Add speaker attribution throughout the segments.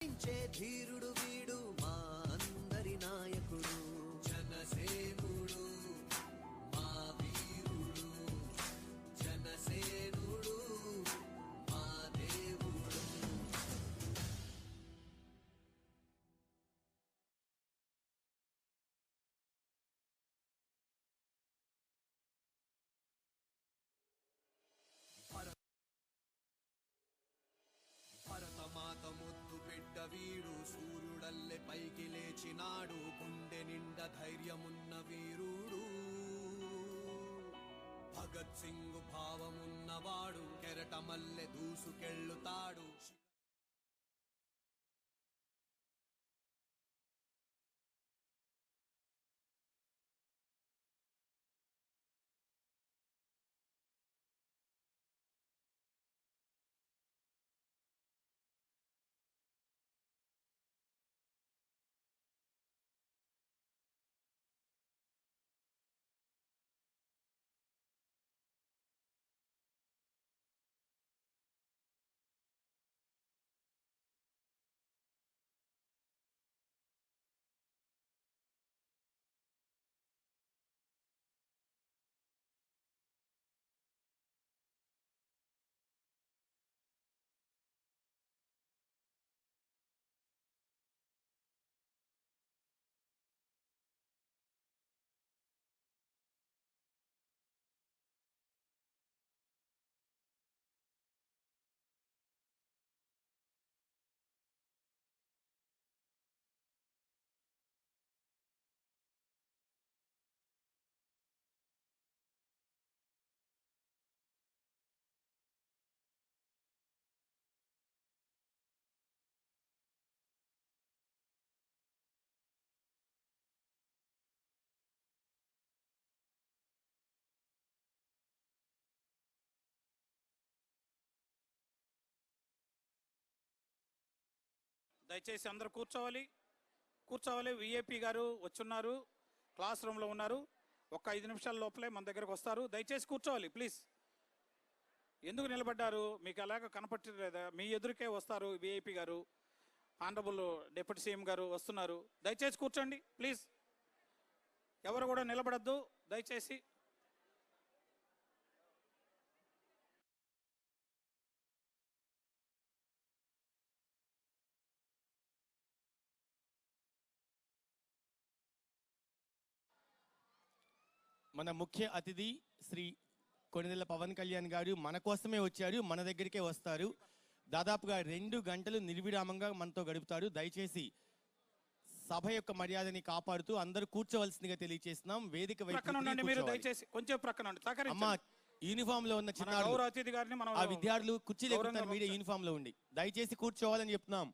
Speaker 1: ధీరుడు వీడు మా అందరి నాయకుడు జనసేనుడు మా వీరుడు జనసేనుడు మా దేవుడు. భరతమాత ముద్దు బిడ్డ వీడు సూర్యుడల్లె పైకి లేచినాడు గుండె నిండా ధైర్యమున్న వీరుడు భగత్ సింగ్ భావమున్నవాడు కెరటమల్లె దూసుకెళ్ళుతాడు.
Speaker 2: దయచేసి అందరూ కూర్చోవాలి. విఐపి గారు వచ్చున్నారు, క్లాస్ రూమ్లో ఉన్నారు. ఒక 5 నిమిషాల లోపలే మన దగ్గరకు వస్తారు. దయచేసి కూర్చోవాలి ప్లీజ్. ఎందుకు నిలబడ్డారు? మీకు అలాగ కనపట్టలేదా? మీ ఎదురుకే వస్తారు విఐపి గారు, ఆనరబుల్ డిప్యూటీ సీఎం గారు వస్తున్నారు. దయచేసి కూర్చోండి ప్లీజ్. ఎవరు కూడా నిలబడద్దు దయచేసి.
Speaker 3: మన ముఖ్య అతిథి శ్రీ కొణిదెల పవన్ కళ్యాణ్ గారు మన కోసమే వచ్చారు, మన దగ్గరికే వస్తారు. దాదాపుగా 2 గంటలు నిర్విరామంగా మనతో గడుపుతారు. దయచేసి సభ యొక్క మర్యాదని కాపాడుతూ అందరూ కూర్చోవలసిందిగా తెలియజేస్తున్నాం. వేదిక అమ్మా యూనిఫామ్ లో ఉన్న చిన్న ఆ విద్యార్థులు కుర్చీలు ఎక్కుతారు, మీడియా యూనిఫామ్ లో ఉండి దయచేసి కూర్చోవాలని చెప్తున్నాం.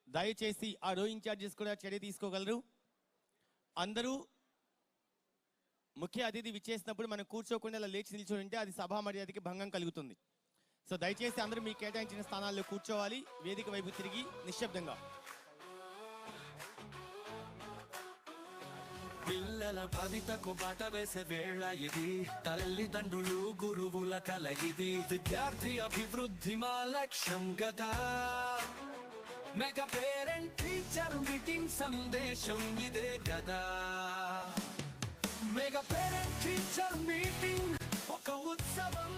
Speaker 3: దయచేసి ఆ రో ఇన్ఛార్జెస్ కూడా చర్య తీసుకోగలరు. అందరూ ముఖ్య అతిథి విచ్చేసినప్పుడు మనం కూర్చోకుండా అలా లేచి నిల్చొని ఉంటే అది సభా మర్యాదకి భంగం కలుగుతుంది. సో దయచేసి అందరూ మీకు కేటాయించిన స్థానాల్లో కూర్చోవాలి. వేదిక వైపు తిరిగి నిశ్శబ్దంగా.
Speaker 1: పిల్లల భవితకు బాట వేసే వేళ ఇది, తల్లిదండ్రులు గురువుల కల ఇది, విద్యార్థి అభివృద్ధి మా లక్ష్యం గదా. మెగా పేరెంట్ టీచర్ మీటింగ్ సందేశం ఇదే గదా. మెగా పేరెంట్ టీచర్ మీటింగ్ ఒక ఉత్సవం,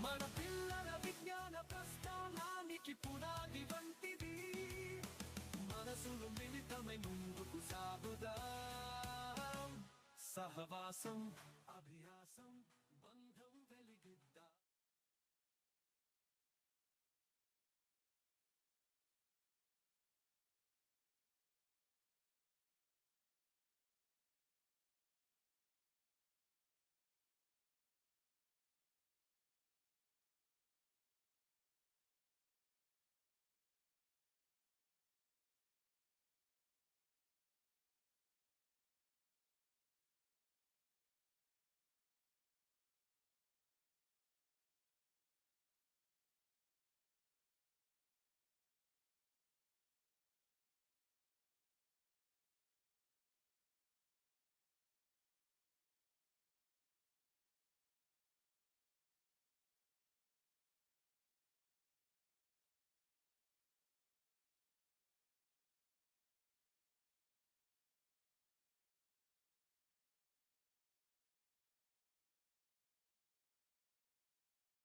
Speaker 1: మన పిల్లల విజ్ఞాన ప్రస్థానానికి పునాది వంటిది. మనసులు మిళితమై ముందుకు సాగుదాం, సహవాసం